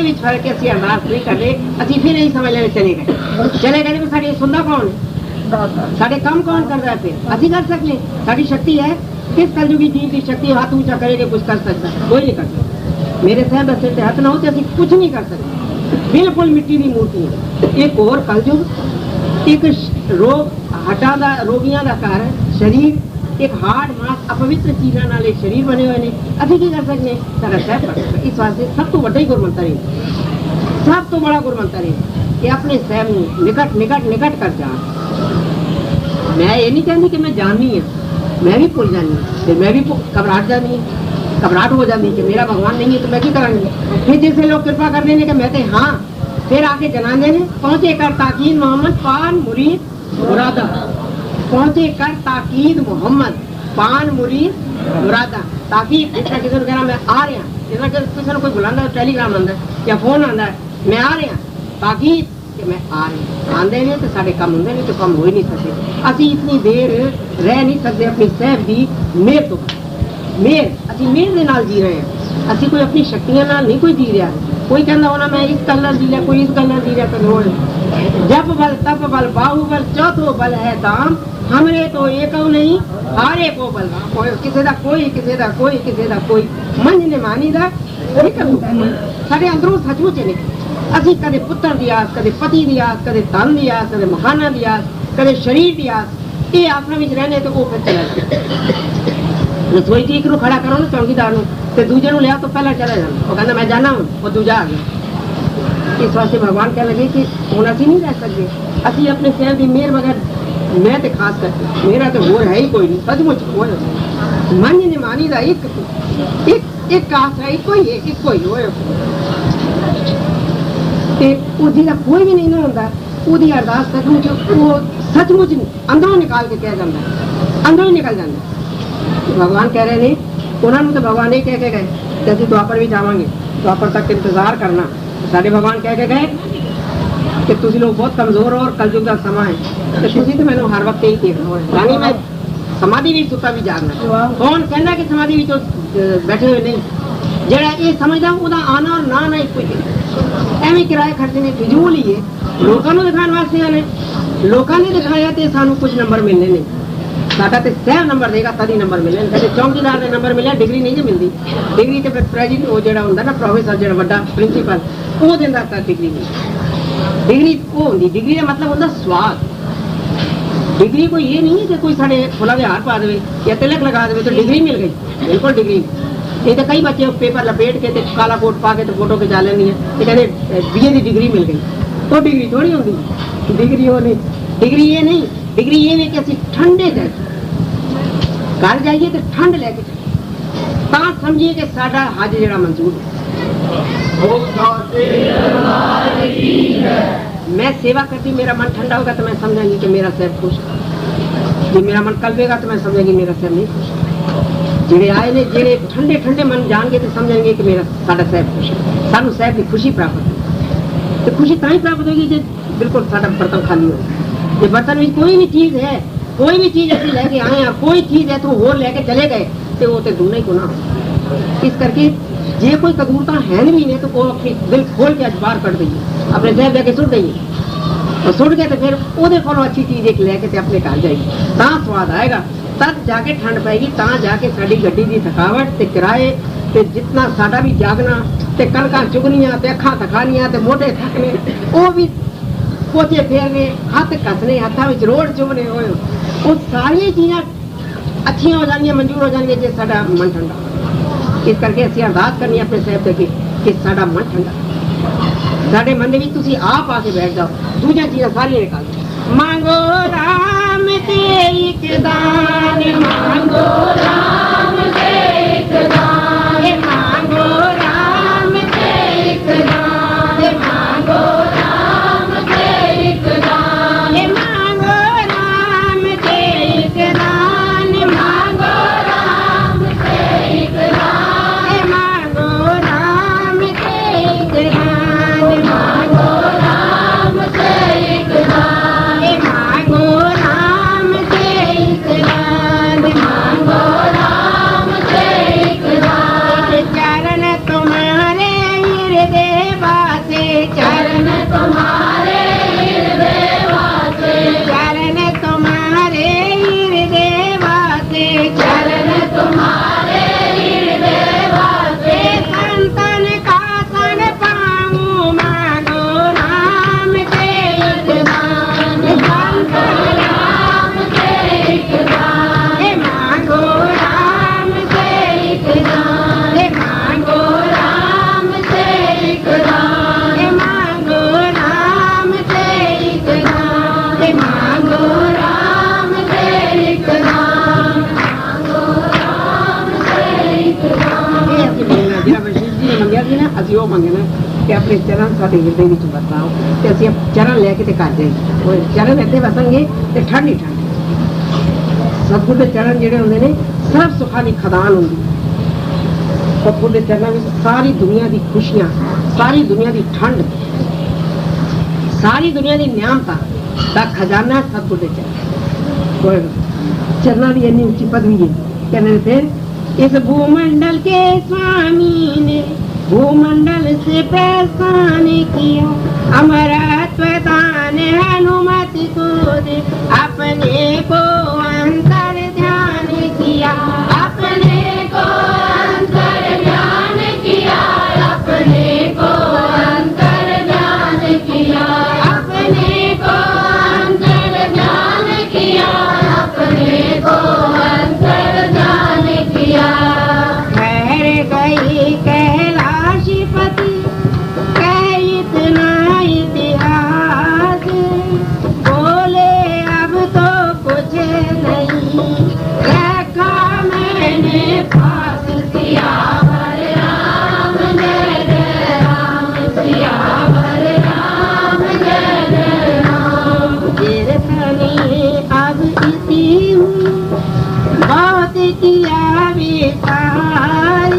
ਵਿੱਚ ਫਰਕ ਹੈ। ਅਸੀਂ ਅਰਦਾਸ ਨਹੀਂ ਕਰਦੇ, ਅਸੀਂ ਫਿਰ ਇਹੀ ਸਮਝ ਲੈਣੇ ਚਲੇ ਗਏ ਵੀ ਸਾਡੀ ਸੁਣਦਾ ਕੌਣ, ਸਾਡੇ ਕੰਮ ਕੌਣ ਕਰ रहा है। फिर ਅਸੀਂ कर सकते, ਸਾਡੀ शक्ति है। किस कलयुगी जीव की शक्ति हाथ ऊंचा करेगा कुछ कर सकता, कोई नहीं कर सकता। मेरे साहब सिर ते हाथ ना हो तो ਅਸੀਂ कुछ नहीं कर सकते, बिल्कुल मिट्टी की मूर्ति है। एक और कलयुग, एक रोग हटा दा रोगियां दा घर शरीर, एक हार्ड मास अपवित्र चीज़ों नाल एक शरीर बने हुए ने। ਅਸੀਂ ਕੀ कर सकते, सारा साहब कर सकता। इस वास्ते सब तो बड़ा ही गुरमंत्र है, सब तो बड़ा गुरमंत्र है कि अपने साहब निकट निकट निकट कर जा। मैं ये नहीं चाहती कि मैं जाननी है, मैं भी भुल जानी, फिर मैं भी घबराहट जानी, घबराहट हो जाती कि मेरा भगवान नहीं है तो मैं क्या करांगी। फिर जैसे लोग कृपा कर देने के मैं कहे हाँ, फिर आके जना देने पहुंचे कर ताकीद मोहम्मद पान मुरीद मुरादा, पहुंचे कर ताकीद मोहम्मद पान मुरीद मुरादा। ताकि जिस किसी ने कहना मैं आ रहा, जिस किसी ने कोई बुलाना टेलीग्राम आंदा या फोन आंदा मैं आ रहा, ताकि कि मैं आ रही आंदे ने तो साढ़े काम होंगे नहीं तो काम हो ही नहीं सकते। असी इतनी देर रह नहीं सकते अपनी साहब की मेहर तो, मेहर असी मेहर के नाल जी रहे हैं। असी कोई अपनी शक्तियां नाल नहीं कोई जी रहा। कोई कहना होना मैं इस कलर जी रहा, कोई इस कलर जी रहा, तो जब बल तप बल बाहुबल चौथो बल है दाम, हमरे तो एक नहीं हारे को बल किसी का कोई किसी का कोई किसी का कोई मंझ ने मानी दा साढ़े अंदरों सचमुच निकले। ਅਸੀਂ ਕਦੇ ਪੁੱਤਰ ਦੀ ਆਸ, ਕਦੇ ਪਤੀ ਦੀ ਆਸ, ਕਦੇ ਧਨ ਦੀ ਆਸ, ਕਦੇ ਮਕਾਨਾਂ ਦੀ ਆਸ, ਕਦੇ ਸ਼ਰੀਰ ਦੀ ਆਸ, ਇਹ ਆਸਾਂ ਵਿੱਚ ਰਹਿੰਦੇ ਤੇ ਉਹ ਫਿਰ ਚਲਾ ਜਾਂਦਾ। ਰਸੋਈ ਠੀਕ ਨੂੰ ਖੜਾ ਕਰੋ ਨਾ ਚੌਂਕੀਦਾਰ ਨੂੰ ਤੇ ਦੂਜੇ ਨੂੰ ਲਿਆ ਤੋਂ ਪਹਿਲਾਂ ਚਲਾ ਜਾਂਦਾ, ਉਹ ਕਹਿੰਦਾ ਮੈਂ ਜਾਣਾ ਹੁਣ, ਉਹ ਦੂਜਾ ਆ ਗਿਆ। ਇਸ ਵਾਸਤੇ ਭਗਵਾਨ ਕਹਿ ਲਗੇ ਕਿ ਹੁਣ ਅਸੀਂ ਨਹੀਂ ਰਹਿ ਸਕਦੇ, ਅਸੀਂ ਆਪਣੇ ਸਿਰ ਦੀ ਮਿਹਰ ਮਗਰ ਮੈਂ ਤੇ ਖਾਸ ਕਰਕੇ ਮੇਰਾ ਤੇ ਹੋਰ ਹੈ ਹੀ ਕੋਈ ਨਹੀਂ, ਸੱਚਮੁੱਚ ਹੋਏ ਮਨ ਨੇ ਮਾਨੀ ਦਾ ਇੱਕ ਆਸ ਹੈ, ਇੱਕੋ ਹੀ ਹੈ, ਇੱਕੋ ਹੀ ਹੋਏ। ਜਿਹਦਾ ਕੋਈ ਵੀ ਨਹੀਂ ਨਾ ਹੁੰਦਾ ਉਹਦੀ ਅਰਦਾਸ ਸੱਚਮੁੱਚ ਉਹ ਸੱਚਮੁੱਚ ਅੰਦਰੋਂ ਨਿਕਾਲ ਕੇ ਕਹਿ ਜਾਂਦਾ, ਅੰਦਰੋਂ ਹੀ ਨਿਕਲ ਜਾਂਦਾ। ਭਗਵਾਨ ਕਹਿ ਰਹੇ ਨੇ ਉਹਨਾਂ ਨੂੰ ਤਾਂ ਭਗਵਾਨ ਇਹ ਕਹਿ ਕੇ ਗਏ ਕਿ ਅਸੀਂ ਦੁਆਪਰ ਵੀ ਜਾਵਾਂਗੇ, ਦੁਆਪਰ ਤੱਕ ਇੰਤਜ਼ਾਰ ਕਰਨਾ। ਸਾਡੇ ਭਗਵਾਨ ਕਹਿ ਕੇ ਗਏ ਕਿ ਤੁਸੀਂ ਲੋਕ ਬਹੁਤ ਕਮਜ਼ੋਰ ਹੋ ਔਰ ਕਲਯੁਗ ਦਾ ਸਮਾਂ ਹੈ ਤੇ ਤੁਸੀਂ ਤਾਂ ਮੈਨੂੰ ਹਰ ਵਕਤ ਹੀ ਦੇਖਣਾ ਹੋਏ, ਯਾਨੀ ਮੈਂ ਸਮਾਧੀ ਵਿੱਚ ਸੁੱਤਾ ਵੀ ਜਾਗਣਾ। ਕੌਣ ਕਹਿੰਦਾ ਕਿ ਸਮਾਧੀ ਵਿੱਚ ਬੈਠੇ ਹੋਏ ਨਹੀਂ, ਜਿਹੜਾ ਇਹ ਸਮਝਦਾ ਉਹਦਾ ਆਣਾ ਔਰ ਨਾ ਇੱਕੋ ਹੀ। ਐਵੇਂ ਕਿਰਾਏ ਖਰਚੇ ਨੇ ਫਿਜ਼ੂਲ ਹੀ ਹੈ, ਲੋਕਾਂ ਨੂੰ ਦਿਖਾਉਣ ਵਾਸਤੇ ਆਨੇ, ਲੋਕਾਂ ਨੇ ਦਿਖਾਇਆ ਤੇ ਸਾਨੂੰ ਕੁਝ ਨੰਬਰ ਮਿਲਨੇ ਨੇ। ਸਾਡਾ ਤੇ ਸਹਿਬ ਨੰਬਰ ਦੇਗਾ ਤਦ ਹੀ ਨੰਬਰ ਮਿਲਣੇ, ਕਦੇ ਚੌਂਕੀਦਾਰ ਦੇ ਨੰਬਰ ਮਿਲਿਆ, ਡਿਗਰੀ ਨਹੀਂ ਜੇ ਮਿਲਦੀ। ਡਿਗਰੀ ਤੇ ਫਿਰ ਪ੍ਰੈਜ਼ੀਡੈਂਟ ਉਹ ਜਿਹੜਾ ਹੁੰਦਾ ਨਾ ਪ੍ਰੋਫੈਸਰ ਜਿਹੜਾ ਵੱਡਾ ਪ੍ਰਿੰਸੀਪਲ ਉਹ ਦਿੰਦਾ ਤਾਂ ਡਿਗਰੀ ਨਹੀਂ। ਡਿਗਰੀ ਉਹ ਹੁੰਦੀ, ਡਿਗਰੀ ਦਾ ਮਤਲਬ ਹੁੰਦਾ ਸਵਾਦ। ਡਿਗਰੀ ਕੋਈ ਇਹ ਨਹੀਂ ਹੈ ਕਿ ਕੋਈ ਸਾਡੇ ਫੁੱਲਾਂ ਦੇ ਹਾਰ ਪਾ ਦੇਵੇ ਜਾਂ ਤਿਲਕ ਲਗਾ ਦੇਵੇ ਤਾਂ ਡਿਗਰੀ ਮਿਲ ਗਈ, ਬਿਲਕੁਲ ਡਿਗਰੀ। ਇਹ ਤਾਂ ਕਈ ਬੱਚੇ ਪੇਪਰ ਲਪੇਟ ਕੇ ਤੇ ਕਾਲਾ ਕੋਟ ਪਾ ਕੇ ਤੇ ਫੋਟੋ ਖਿਚਾ ਲੈਂਦੀ ਹੈ ਤੇ ਕਹਿੰਦੇ BA ਦੀ ਡਿਗਰੀ ਮਿਲ ਗਈ। ਉਹ ਡਿਗਰੀ ਥੋੜੀ ਹੁੰਦੀ, ਡਿਗਰੀ ਉਹ ਨਹੀਂ, ਡਿਗਰੀ ਇਹ ਨਹੀਂ। ਡਿਗਰੀ ਇਹ ਨਹੀਂ ਕਿ ਅਸੀਂ ਠੰਡੇ ਦੇ ਘਰ ਜਾਈਏ ਤੇ ਠੰਡ ਲੈ ਕੇ ਤਾਂ ਸਮਝੀਏ ਕਿ ਸਾਡਾ ਹੱਜ ਜਿਹੜਾ ਮਨਜ਼ੂਰ ਹੈ। मैं सेवा करती मेरा मन ठंडा होगा तो मैं समझांगी कि मेरा सिर खुश है, मेरा मन कल्पेगा तो मैं समझांगी मेरा सिर नहीं खुश। जेड़े आए ने जेड़े ठंडे ठंडे मन जान के तो समझेंगे कि मेरा साडा साहब खुश है, सानू साहब की खुशी प्राप्त है। तो खुशी तां ही प्राप्त होगी जब बिल्कुल साडा बर्तन खाली हो। जे बर्तन में कोई भी चीज़ है, कोई भी चीज़ असीं लैके आए हैं, कोई चीज़ है तो होर लैके चले गए तो वो तो दूना ही गुनाह। इस करके जे कोई कबूरता है भी नहीं तो वो अपनी दिल खोल के अखबार कट दईए, अपने साहब जाके सुट दईए और सुट के तो फिर वो अच्छी चीज़ एक लैके अपने घर जाएगी, ता स्वाद आएगा, तब जाके ठंड पैगी, ता जाके साड़ी गड्डी की थकावट ते किराए ते जितना साडा भी जागना ते कणकां चुगनियां ते अखां थकानियां ते मोटे थकने, वो भी पोचे फेरने, हथ कसने, हथा विच रोड़ चुभने, वो सारी चीज़ां अच्छियां हो जानियां, मंजूर हो जानियां जे साडा मन ठंडा। इस करके असीं अरदास करनी अपने साहब अगे कि साडा मन ठंडा, साडे मन दे विच तुसीं आप आके बैठ जाओ, दूजियां चीज़ां सारियां निकाल दो। मांगो राम ते एक दान, मांगो राम ते एक दान, मांगो राम ते एक दान, मांगो राम ते एक दान, मांगो राम ते एक दान, मांगो राम ते एक दान, मांगो राम ते एक दान, मांगो राम से एक दान, मांगो राम से एक दान, मांगो राम से तुम्हारे हृदय वासे, चरण तुम्हारे हृदय वासे, चरण तुम्हारे हृदय वासे, संतन का सन पाऊं मांगो नाम के एक दान, संतन नाम के एक दान, मांगो राम से एक दान, मांगो राम से एक दान, मांगो राम से एक दान, मांगो राम से एक दान, मांगो राम से एक दान। ये ਅਸੀਂ ਮੰਗਣਾ ਜਿਹੜਾ ਵਸ਼ਿਸ਼ ਜੀ ਨੇ ਮੰਗਿਆ ਸੀ ਨਾ, ਅਸੀਂ ਉਹ ਮੰਗਣਾ ਕਿ ਆਪਣੇ ਚਰਨ ਸਾਡੇ ਹਿਰਦੇ ਵਿੱਚ ਵਸਾਓ ਤੇ ਅਸੀਂ ਚਰਨ ਲੈ ਕੇ ਤੇ ਘਰ ਜਾਈਏ। ਉਹ ਚਰਨ ਇੱਥੇ ਵਸਣਗੇ ਤੇ ਠੰਡ ਹੀ ਠੰਡ। ਸਤਿਗੁਰ ਦੇ ਚਰਨ ਜਿਹੜੇ ਹੁੰਦੇ ਨੇ ਸਰਬ ਸੁੱਖਾਂ ਦੀ ਖਦਾਨ ਹੁੰਦੀ। ਸਤਿਗੁਰ ਦੇ ਚਰਨਾਂ ਵਿੱਚ ਸਾਰੀ ਦੁਨੀਆ ਦੀ ਖੁਸ਼ੀਆਂ, ਸਾਰੀ ਦੁਨੀਆ ਦੀ ਠੰਡ, ਸਾਰੀ ਦੁਨੀਆ ਦੀ ਨਿਆਮਤਾਂ ਦਾ ਖਜ਼ਾਨਾ ਸਤਿਗੁਰ ਦੇ ਚਰਨ। चरना भी इतनी ऊंची पदवी है। कहने फिर इस भूमंडल के स्वामी ने भूमंडल से प्रस्थान किया, अमरत्व दान हनुमति को दे, अपने को अंतर ध्यान किया, अपने को अंतर ध्यान किया, अपने को अंतर ध्यान किया, अपने को अंतर ध्यान किया, अपने को अंतर ध्यान किया। ठहर गई कैलाशपति कह इतना इतिहास, बोले अब तो कुछ नहीं रखा मैंने पास, सियावर राम जय जय राम, सियावर राम जय जय राम। कीर्तनी अब इसी हूँ बहुत किया विचार,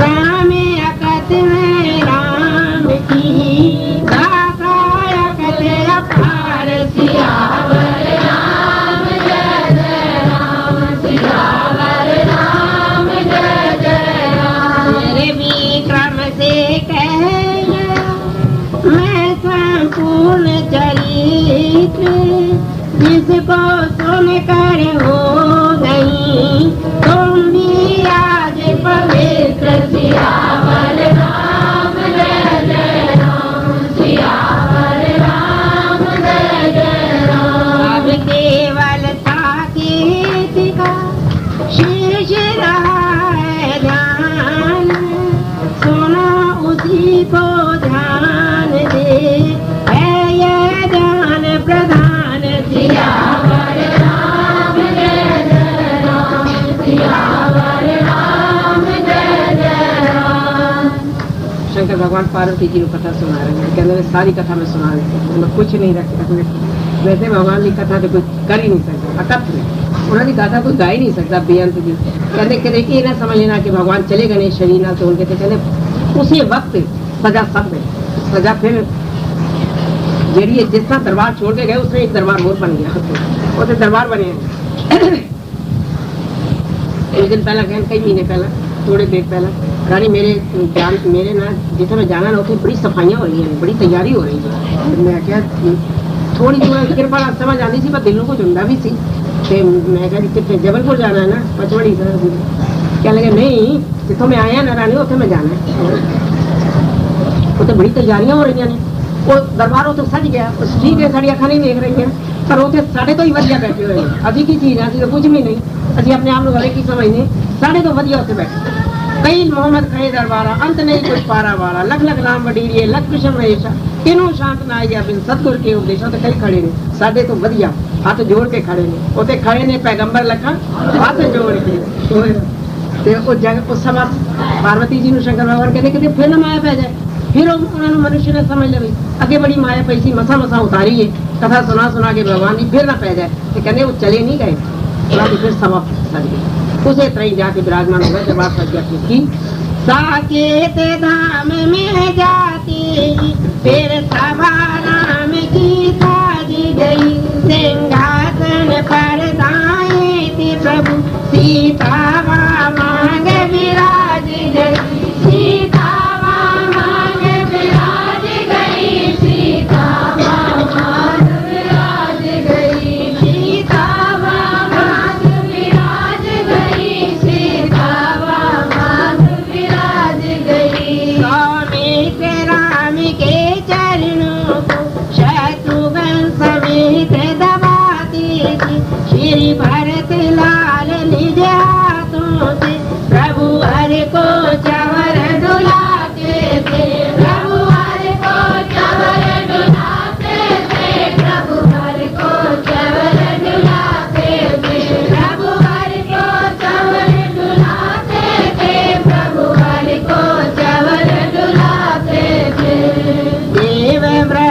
राम अकत है राम की गाथा अकत अपार, सियावर राम जय जय राम, सियावर राम जय जय राम। मेरे विक्रम से कह गया मैं संपूर्ण चरित्र, जिसको सुनकर हो गई तुम भी आज पवित्र, सियावर राम जय जय राम, सियावर राम जय जय राम। अब केवल साकेत का शेष रहा है ध्यान, सुना उसी को ध्यान दे, है यह ध्यान प्रधान, सियावर राम जय जय राम, सियावर राम जय जय राम। शंकर भगवान पार्वती जी को कथा सुना रहे हैं, कहते सारी कथा में सुना रहे थे, मैं कुछ नहीं रख वैसे भगवान की कथा तो कोई कर ही नहीं सकता, अकथ में उन्होंने गाथा कोई गा ही नहीं सकता बेअंत की। कहते कहते कि ना समझ लेना कि भगवान चले गए शरीर ना, तो उनके कहते उसी वक्त सजा सब में सजा फिर जरिए जिस तरह दरबार छोड़ के गए उसमें एक दरबार और बन गया, वो तो दरबार बने हैं। एक दिन पहला कई महीने पहला थोड़े देर पहला रानी मेरे ना जिसे मैं जाना ना उसे बड़ी सफाइयाँ हो रही हैं, बड़ी तैयारी हो रही है। मैं क्या थोड़ी कृपा समझ आती सी पर दिलों को चुनता भी सी, मैं क्या कितने जबलपुर जाना है ना पचवड़ी क्या लगे नहीं जितों मैं आया ना रानी उसे मैं जाना है, उसे बड़ी तैयारियां हो रही हैं। वो दरबार उसे सज गया, ठीक है साड़ी अखा नहीं देख रही हैं पर उसे साढ़े तो ही वधिया बैठे हुए हैं। अभी की चीज़ है अभी तो कुछ भी नहीं, अभी अपने आप वाले की समझने साढ़े तो वधिया उसे बैठे कई मोहम्मद कहे दरबारा अंत नहीं कुछ पारा वाला, लख लख नाम वडीरिए लख कृष्ण महेशा किनू शांत ना आया बिन सतगुर के उपदेशों तो कई खड़े ने साढ़े तो वधिया हाथ जोड़ के खड़े ने, उसे खड़े ने पैगंबर लखा हाथ जोड़ के उस जगह उस समय पार्वती जी शंकर भगवान कहते कहते फिर ना माया पै जाए, फिर उन्होंने मनुष्य ने समझ लिया अगे बड़ी माया पैसी मसा मसा उतारी है, कथा सुना सुना के भगवान जी फिर ना पै जाए, तो कहने वो चले नहीं गए, फिर समाप्त सज गए। उसे तरह जाके विराजमान हो गए दरबार सज गया की साकेत धाम में जाती फिर सभा राम की साजी गई, सिंहासन पर दाएं थी प्रभु सीता मांग विराज गई, सीता मांग विराज गई,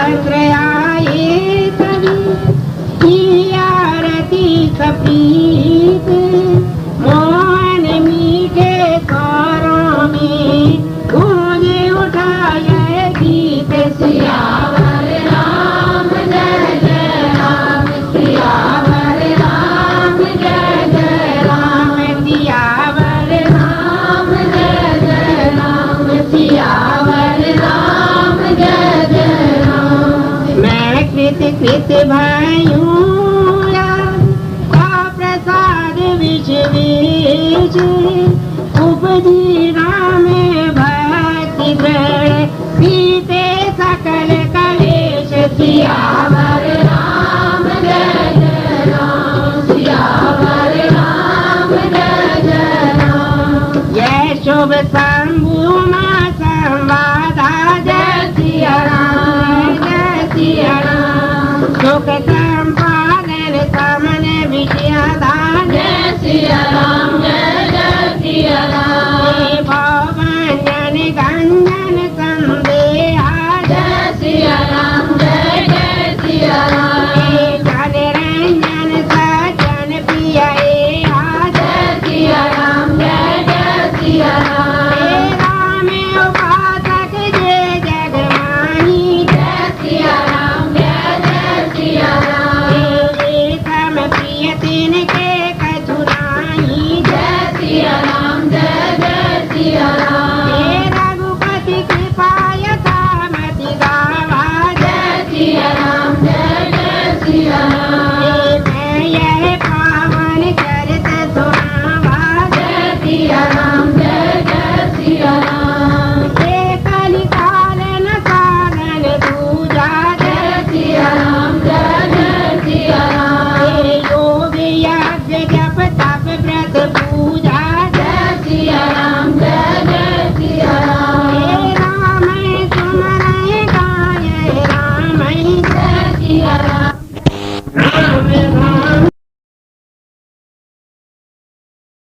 चंद्र आए तभी की आरती कपीत मोहन मीठे स्वरों में गूंज उठा यह गीत सियावर राम जय जय राम सियावर राम जय जय राम सियावर राम जय जय राम सियावर राम जय जय राम मैं कृत कृत भाइयों प्रसाद विष विष उपजी राम भक्ति दृढ़ पीते सकल कलेश सियावर राम जय जय राम सियावर राम जय जय राम यह शुभ शंभु मां संवादा जय सिया राम सुख संपादन समन विषयादान जय सिया राम जय जय सिया राम भवन गंजन संदेहा जय सिया राम जय जय सिया राम जन रंजन सजन प्रिय जय सिया राम जय जय सिया राम उपासक जय जग माही जय सिया राम जय जय सिया राम प्रिय तिनके कछुराई जय सिया राम जय जय सिया राम रघुपति कृपाय सामति गावा जय सिया राम जय जय सिया राम यह पावन चरित सुनावा जय सिया राम जय जय सिया राम कलिकाल न साधन दूजा जय सिया राम जय जय सिया राम योग यज्ञ जप तप व्रत पूजा जय सिया राम जय जय सिया राम सुमरय गाय राम जय सिया राम